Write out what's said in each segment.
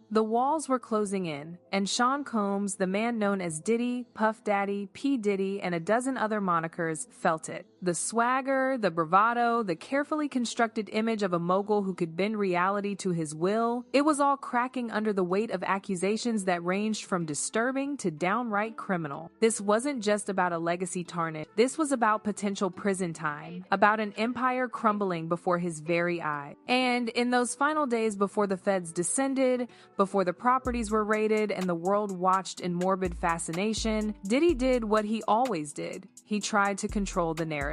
The walls were closing in, and Sean Combs, the man known as Diddy, Puff Daddy, P. Diddy, and a dozen other monikers, felt it. The swagger, the bravado, the carefully constructed image of a mogul who could bend reality to his will, it was all cracking under the weight of accusations that ranged from disturbing to downright criminal. This wasn't just about a legacy tarnished. This was about potential prison time, about an empire crumbling before his very eyes. And in those final days before the feds descended, before the properties were raided and the world watched in morbid fascination, Diddy did what he always did. He tried to control the narrative.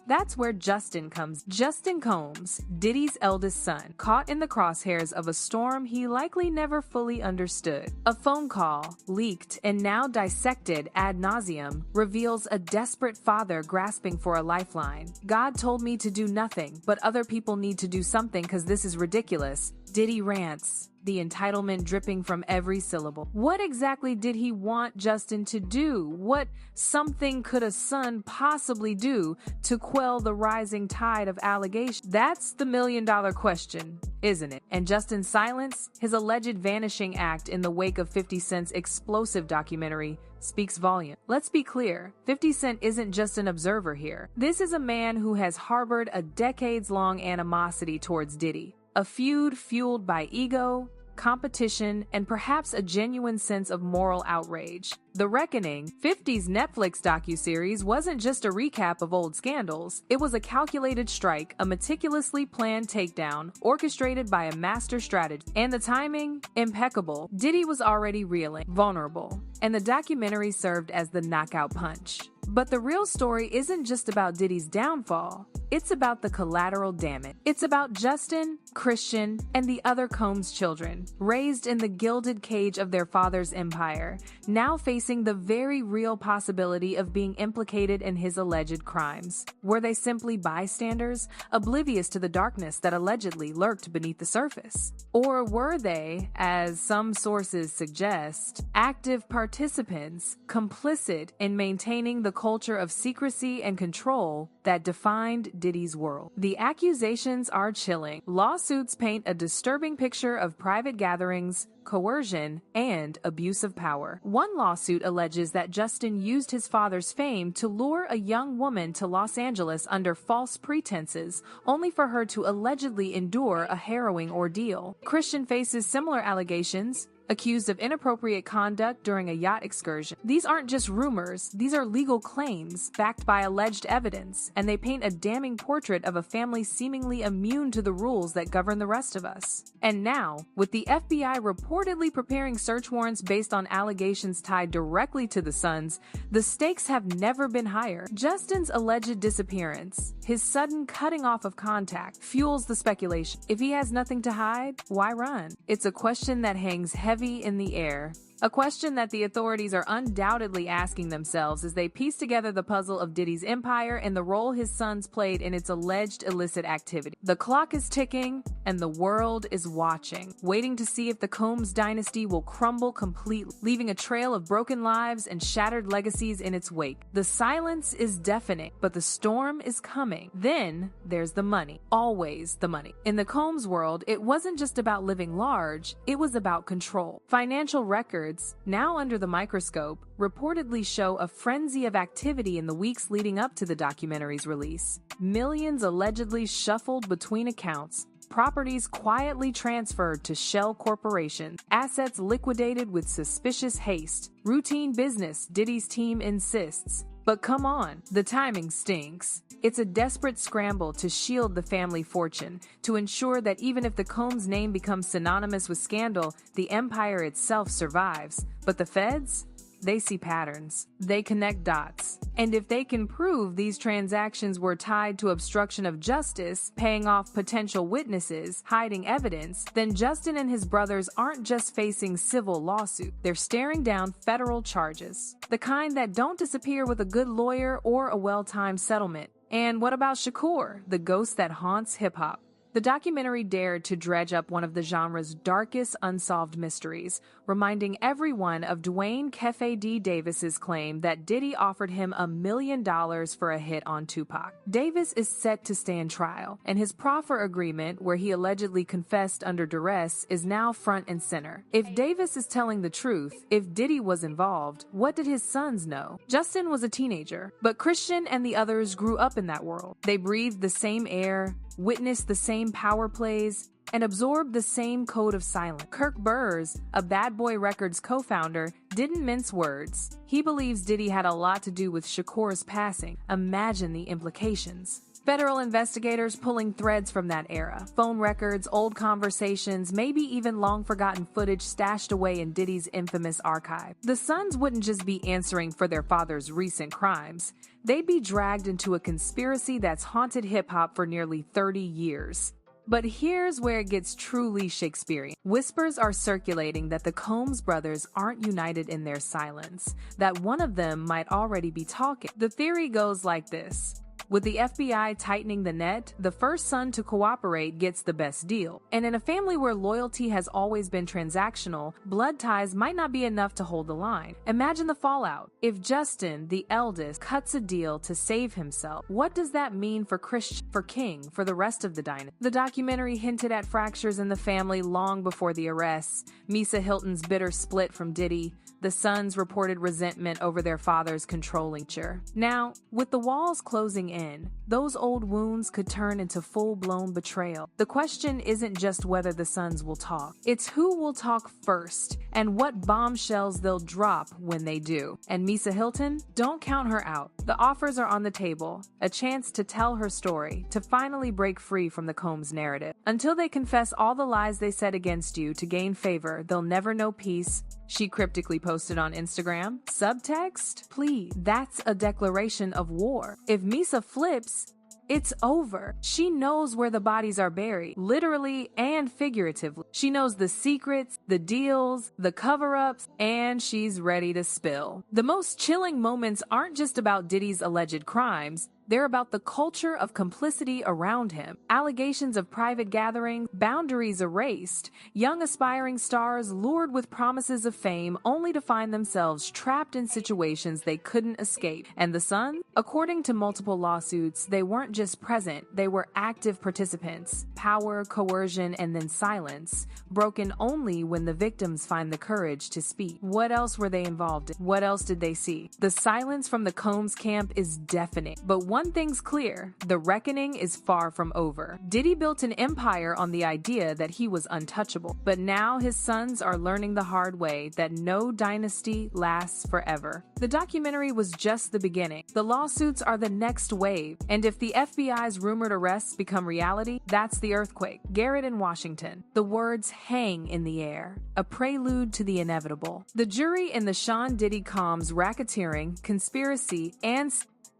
That's where Justin comes. Justin Combs, Diddy's eldest son, caught in the crosshairs of a storm he likely never fully understood. A phone call, leaked and now dissected ad nauseum, reveals a desperate father grasping for a lifeline. God told me to do nothing, but other people need to do something because this is ridiculous. Diddy rants, the entitlement dripping from every syllable. What exactly did he want Justin to do? What something could a son possibly do to quell the rising tide of allegations? That's the million-dollar question, isn't it? And Justin's silence, his alleged vanishing act in the wake of 50 Cent's explosive documentary, speaks volume. Let's be clear, 50 Cent isn't just an observer here. This is a man who has harbored a decades-long animosity towards Diddy. A feud fueled by ego, competition, and perhaps a genuine sense of moral outrage. The Reckoning, 50's Netflix docuseries, wasn't just a recap of old scandals. It was a calculated strike, a meticulously planned takedown, orchestrated by a master strategist. And the timing? Impeccable. Diddy was already reeling, vulnerable, and the documentary served as the knockout punch. But the real story isn't just about Diddy's downfall. It's about the collateral damage. It's about Justin, Christian, and the other Combs children, raised in the gilded cage of their father's empire, now facing the very real possibility of being implicated in his alleged crimes. Were they simply bystanders, oblivious to the darkness that allegedly lurked beneath the surface? Or were they, as some sources suggest, active participants, complicit in maintaining the culture of secrecy and control that defined Diddy's world? The accusations are chilling. Lawsuits paint a disturbing picture of private gatherings, coercion, and abuse of power. One lawsuit alleges that Justin used his father's fame to lure a young woman to Los Angeles under false pretenses, only for her to allegedly endure a harrowing ordeal. Christian faces similar allegations, accused of inappropriate conduct during a yacht excursion. These aren't just rumors, these are legal claims backed by alleged evidence, and they paint a damning portrait of a family seemingly immune to the rules that govern the rest of us. And now, with the FBI reportedly preparing search warrants based on allegations tied directly to the sons, the stakes have never been higher. Justin's alleged disappearance, his sudden cutting off of contact, fuels the speculation. If he has nothing to hide, why run? It's a question that hangs heavy in the air. A question that the authorities are undoubtedly asking themselves as they piece together the puzzle of Diddy's empire and the role his sons played in its alleged illicit activity. The clock is ticking, and the world is watching, waiting to see if the Combs dynasty will crumble completely, leaving a trail of broken lives and shattered legacies in its wake. The silence is deafening, but the storm is coming. Then there's the money. Always the money. In the Combs world, it wasn't just about living large, it was about control. Financial records, now under the microscope, reportedly show a frenzy of activity in the weeks leading up to the documentary's release. Millions allegedly shuffled between accounts, properties quietly transferred to shell corporations, assets liquidated with suspicious haste. Routine business, Diddy's team insists. But come on, the timing stinks. It's a desperate scramble to shield the family fortune, to ensure that even if the Combs name becomes synonymous with scandal, the empire itself survives. But the feds? They see patterns. They connect dots. And if they can prove these transactions were tied to obstruction of justice, paying off potential witnesses, hiding evidence, then Justin and his brothers aren't just facing civil lawsuit. They're staring down federal charges, the kind that don't disappear with a good lawyer or a well-timed settlement. And what about Shakur, the ghost that haunts hip-hop? The documentary dared to dredge up one of the genre's darkest unsolved mysteries, reminding everyone of Dwayne "Kefe D. Davis's claim that Diddy offered him $1 million for a hit on Tupac. Davis is set to stand trial, and his proffer agreement, where he allegedly confessed under duress, is now front and center. If Davis is telling the truth, if Diddy was involved, what did his sons know? Justin was a teenager, but Christian and the others grew up in that world. They breathed the same air, witnessed the same power plays, and absorbed the same code of silence. Kirk Burrs, a Bad Boy Records co-founder, didn't mince words. He believes Diddy had a lot to do with Shakur's passing. Imagine the implications. Federal investigators pulling threads from that era. Phone records, old conversations, maybe even long-forgotten footage stashed away in Diddy's infamous archive. The sons wouldn't just be answering for their father's recent crimes. They'd be dragged into a conspiracy that's haunted hip-hop for nearly 30 years. But here's where it gets truly Shakespearean. Whispers are circulating that the Combs brothers aren't united in their silence, that one of them might already be talking. The theory goes like this. With the FBI tightening the net, the first son to cooperate gets the best deal. And in a family where loyalty has always been transactional, blood ties might not be enough to hold the line. Imagine the fallout. If Justin, the eldest, cuts a deal to save himself, what does that mean for Christian, for King, for the rest of the dynasty? The documentary hinted at fractures in the family long before the arrests. Misa Hilton's bitter split from Diddy. The sons reported resentment over their father's controlling nature. Now, with the walls closing in, those old wounds could turn into full-blown betrayal. The question isn't just whether the sons will talk. It's who will talk first and what bombshells they'll drop when they do. And Misa Hilton, don't count her out. The offers are on the table, a chance to tell her story, to finally break free from the Combs narrative. Until they confess all the lies they said against you to gain favor, they'll never know peace, she cryptically posted on Instagram. Subtext? Please. That's a declaration of war. If Misa flips, it's over. She knows where the bodies are buried, literally and figuratively. She knows the secrets, the deals, the cover-ups, and she's ready to spill. The most chilling moments aren't just about Diddy's alleged crimes. They're about the culture of complicity around him. Allegations of private gatherings, boundaries erased, young aspiring stars lured with promises of fame only to find themselves trapped in situations they couldn't escape. And the Sun? According to multiple lawsuits, they weren't just present, they were active participants. Power, coercion, and then silence, broken only when the victims find the courage to speak. What else were they involved in? What else did they see? The silence from the Combs camp is deafening, but one thing's clear, the reckoning is far from over. Diddy built an empire on the idea that he was untouchable, but now his sons are learning the hard way that no dynasty lasts forever. The documentary was just the beginning. The lawsuits are the next wave, and if the FBI's rumored arrests become reality, that's the earthquake. Garrett in Washington. The words hang in the air, a prelude to the inevitable. The jury in the Sean Diddy Combs racketeering, conspiracy, and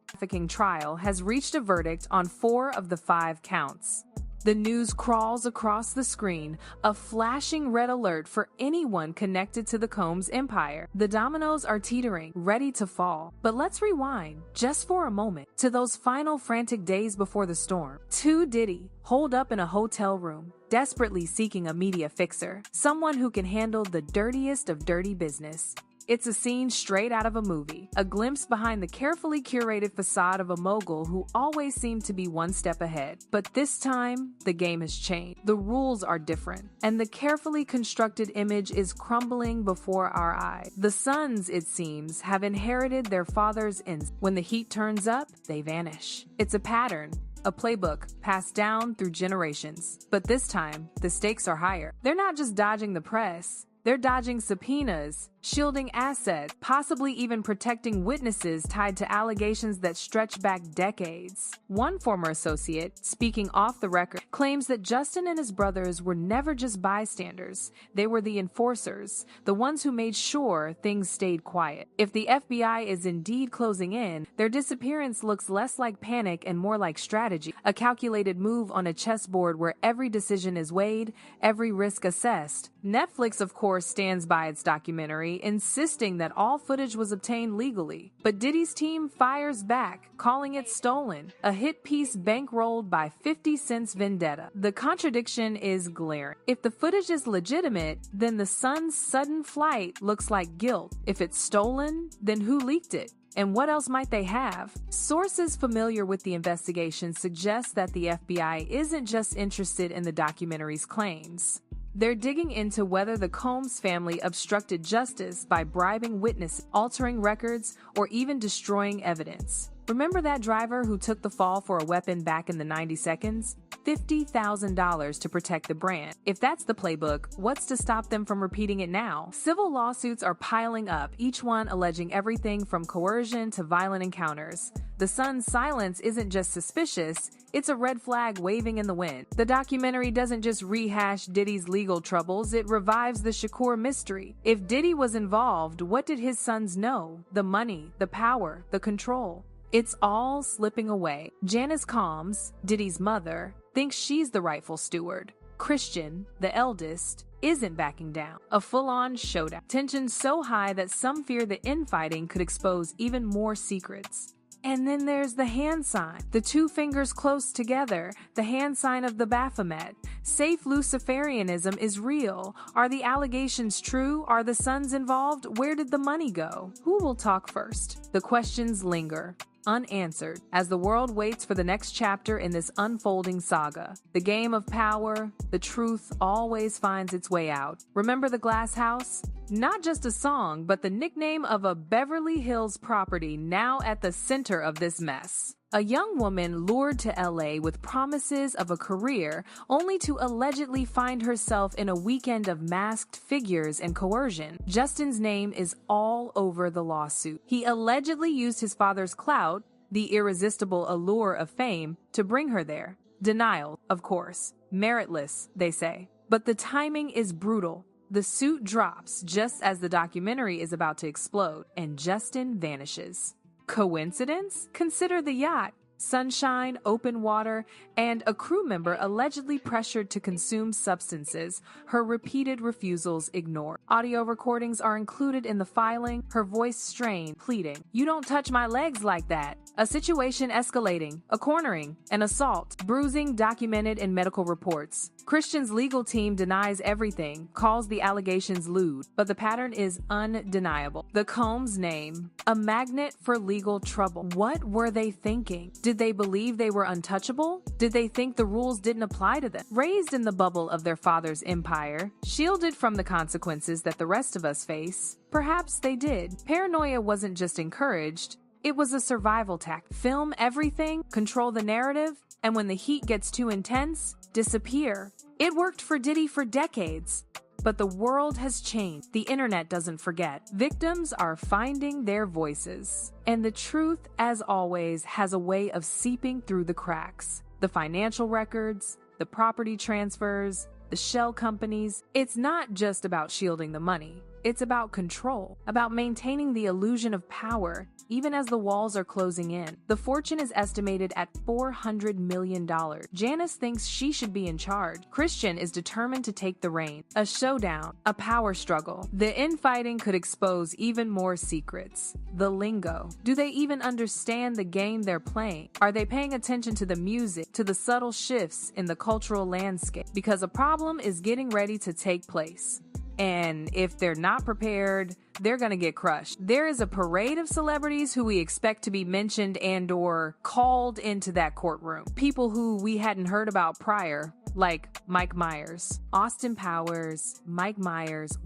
trafficking trial has reached a verdict on 4 of the 5 counts. The news crawls across the screen, a flashing red alert for anyone connected to the Combs empire. The dominoes are teetering, ready to fall. But let's rewind, just for a moment, to those final frantic days before the storm. Diddy, holed up in a hotel room, desperately seeking a media fixer, someone who can handle the dirtiest of dirty business. It's a scene straight out of a movie, a glimpse behind the carefully curated facade of a mogul who always seemed to be one step ahead. But this time, the game has changed. The rules are different, and the carefully constructed image is crumbling before our eyes. The sons, it seems, have inherited their father's ins. When the heat turns up, they vanish. It's a pattern, a playbook passed down through generations. But this time, the stakes are higher. They're not just dodging the press. They're dodging subpoenas, shielding assets, possibly even protecting witnesses tied to allegations that stretch back decades. One former associate, speaking off the record, claims that Justin and his brothers were never just bystanders. They were the enforcers, the ones who made sure things stayed quiet. If the FBI is indeed closing in, their disappearance looks less like panic and more like strategy, a calculated move on a chessboard where every decision is weighed, every risk assessed. Netflix, of course, stands by its documentary documentary, insisting that all footage was obtained legally. But Diddy's team fires back, calling it stolen, a hit piece bankrolled by 50 Cent's vendetta. The contradiction is glaring. If the footage is legitimate, then the son's sudden flight looks like guilt. If it's stolen, then who leaked it? And what else might they have? Sources familiar with the investigation suggest that the FBI isn't just interested in the documentary's claims. They're digging into whether the Combs family obstructed justice by bribing witnesses, altering records, or even destroying evidence. Remember that driver who took the fall for a weapon back in the 90 seconds? $50,000 to protect the brand. If that's the playbook, what's to stop them from repeating it now? Civil lawsuits are piling up, each one alleging everything from coercion to violent encounters. The son's silence isn't just suspicious, it's a red flag waving in the wind. The documentary doesn't just rehash Diddy's legal troubles, it revives the Shakur mystery. If Diddy was involved, what did his sons know? The money, the power, the control. It's all slipping away. Janice Combs, Diddy's mother, thinks she's the rightful steward. Christian, the eldest, isn't backing down. A full-on showdown. Tension so high that some fear the infighting could expose even more secrets. And then there's the hand sign. The two fingers close together, the hand sign of the Baphomet. Safe Luciferianism is real. Are the allegations true? Are the sons involved? Where did the money go? Who will talk first? The questions linger, unanswered, as the world waits for the next chapter in this unfolding saga. The game of power, the truth always finds its way out. Remember the glass house? Not just a song, but the nickname of a Beverly Hills property now at the center of this mess. A young woman lured to LA with promises of a career, only to allegedly find herself in a weekend of masked figures and coercion. Justin's name is all over the lawsuit. He allegedly used his father's clout, the irresistible allure of fame, to bring her there. Denial, of course. Meritless, they say. But the timing is brutal. The suit drops just as the documentary is about to explode, and Justin vanishes. Coincidence? Consider the yacht. Sunshine, open water, and a crew member allegedly pressured to consume substances, her repeated refusals ignored. Audio recordings are included in the filing, her voice strained, pleading, "You don't touch my legs like that." A situation escalating, a cornering, an assault, bruising documented in medical reports. Christian's legal team denies everything, calls the allegations lewd, but the pattern is undeniable. The Combs name, a magnet for legal trouble. What were they thinking? Did they believe they were untouchable? Did they think the rules didn't apply to them? Raised in the bubble of their father's empire, shielded from the consequences that the rest of us face, perhaps they did. Paranoia wasn't just encouraged, it was a survival tactic. Film everything, control the narrative, and when the heat gets too intense, disappear. It worked for Diddy for decades. But the world has changed. The internet doesn't forget. Victims are finding their voices. And the truth, as always, has a way of seeping through the cracks. The financial records, the property transfers, the shell companies. It's not just about shielding the money. It's about control, about maintaining the illusion of power, even as the walls are closing in. The fortune is estimated at $400 million. Janice thinks she should be in charge. Christian is determined to take the reign. A showdown, a power struggle. The infighting could expose even more secrets. The lingo. Do they even understand the game they're playing? Are they paying attention to the music, to the subtle shifts in the cultural landscape? Because a problem is getting ready to take place. And if they're not prepared, they're gonna get crushed. There is a parade of celebrities who we expect to be mentioned and/or called into that courtroom. People who we hadn't heard about prior, like Mike Myers, Austin Powers, Mike Myers.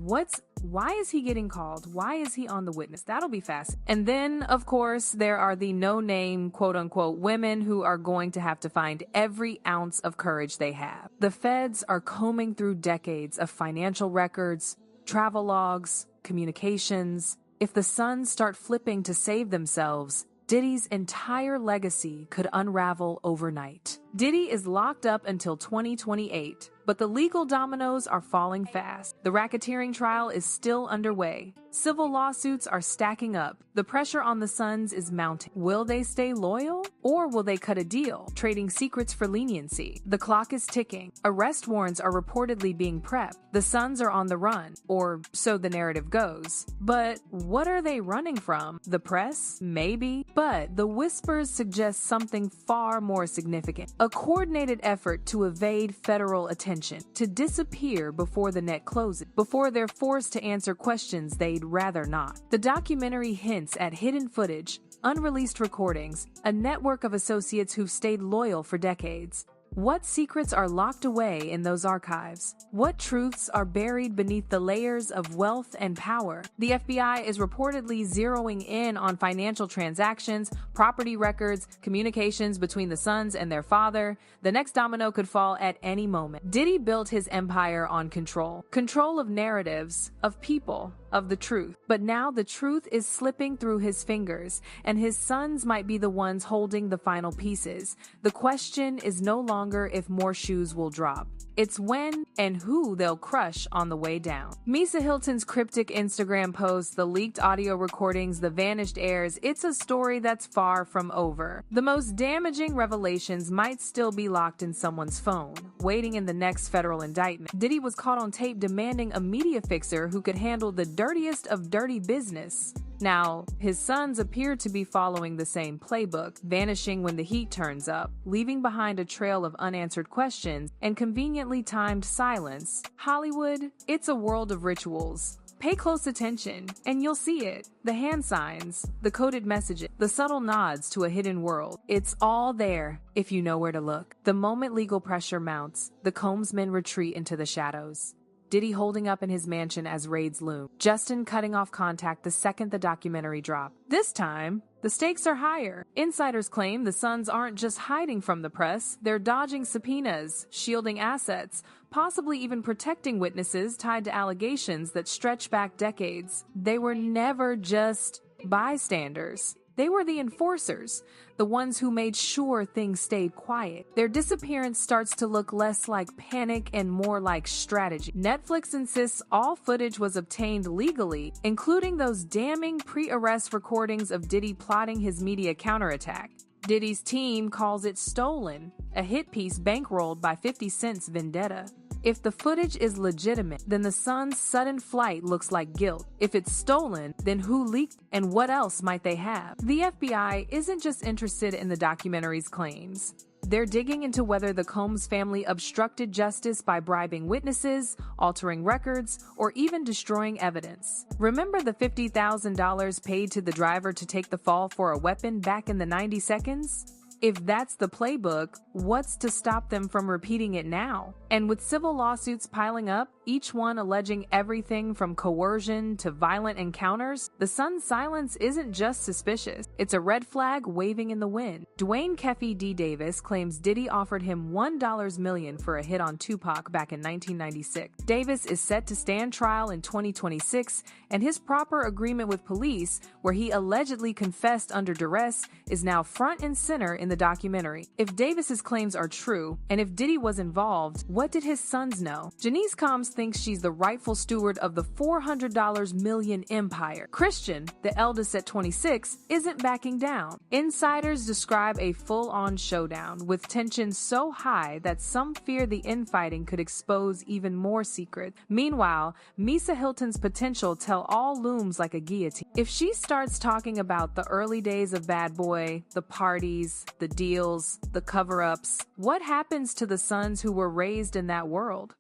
Why is he getting called? Why is he on the witness? That'll be fast. And then, of course, there are the no-name, quote-unquote, women who are going to have to find every ounce of courage they have. The feds are combing through decades of financial records, travel logs, communications. If the sons start flipping to save themselves, Diddy's entire legacy could unravel overnight. Diddy is locked up until 2028, but the legal dominoes are falling fast. The racketeering trial is still underway. Civil lawsuits are stacking up. The pressure on the sons is mounting. Will they stay loyal? Or will they cut a deal, trading secrets for leniency? The clock is ticking. Arrest warrants are reportedly being prepped. The sons are on the run, or so the narrative goes. But what are they running from? The press? Maybe. But the whispers suggest something far more significant. A coordinated effort to evade federal attention, to disappear before the net closes, before they're forced to answer questions they'd rather not. The documentary hints at hidden footage, unreleased recordings, a network of associates who've stayed loyal for decades. What secrets are locked away in those archives? What truths are buried beneath the layers of wealth and power? The FBI is reportedly zeroing in on financial transactions, property records, communications between the sons and their father. The next domino could fall at any moment. Diddy built his empire on control. Control of narratives, of people, of the truth. But now the truth is slipping through his fingers, and his sons might be the ones holding the final pieces. The question is no longer if more shoes will drop. It's when and who they'll crush on the way down. Misa Hilton's cryptic Instagram post, the leaked audio recordings, the vanished heirs, it's a story that's far from over. The most damaging revelations might still be locked in someone's phone, waiting in the next federal indictment. Diddy was caught on tape demanding a media fixer who could handle the dirtiest of dirty business. Now, his sons appear to be following the same playbook, vanishing when the heat turns up, leaving behind a trail of unanswered questions and conveniently timed silence. Hollywood, it's a world of rituals. Pay close attention, and you'll see it. The hand signs, the coded messages, the subtle nods to a hidden world. It's all there, if you know where to look. The moment legal pressure mounts, the Combs men retreat into the shadows. Diddy holding up in his mansion as raids loom. Justin cutting off contact the second the documentary dropped. This time, the stakes are higher. Insiders claim the sons aren't just hiding from the press, they're dodging subpoenas, shielding assets, possibly even protecting witnesses tied to allegations that stretch back decades. They were never just bystanders. They were the enforcers, the ones who made sure things stayed quiet. Their disappearance starts to look less like panic and more like strategy. Netflix insists all footage was obtained legally, including those damning pre-arrest recordings of Diddy plotting his media counterattack. Diddy's team calls it stolen, a hit piece bankrolled by 50 Cent's vendetta. If the footage is legitimate, then the son's sudden flight looks like guilt. If it's stolen, then who leaked and what else might they have? The FBI isn't just interested in the documentary's claims. They're digging into whether the Combs family obstructed justice by bribing witnesses, altering records, or even destroying evidence. Remember the $50,000 paid to the driver to take the fall for a weapon back in the 90 seconds? If that's the playbook, what's to stop them from repeating it now? And with civil lawsuits piling up, each one alleging everything from coercion to violent encounters, the son's silence isn't just suspicious. It's a red flag waving in the wind. Dwayne "Keffy" D. Davis claims Diddy offered him $1 million for a hit on Tupac back in 1996. Davis is set to stand trial in 2026, and his proper agreement with police, where he allegedly confessed under duress, is now front and center in the documentary. If Davis's claims are true, and if Diddy was involved, what did his sons know? Janice Combs thinks she's the rightful steward of the $400 million empire. Christian, the eldest at 26, isn't backing down. Insiders describe a full-on showdown, with tension so high that some fear the infighting could expose even more secrets. Meanwhile, Misa Hilton's potential tell-all looms like a guillotine. If she starts talking about the early days of Bad Boy, the parties, the deals, the cover-ups, what happens to the sons who were raised in that world?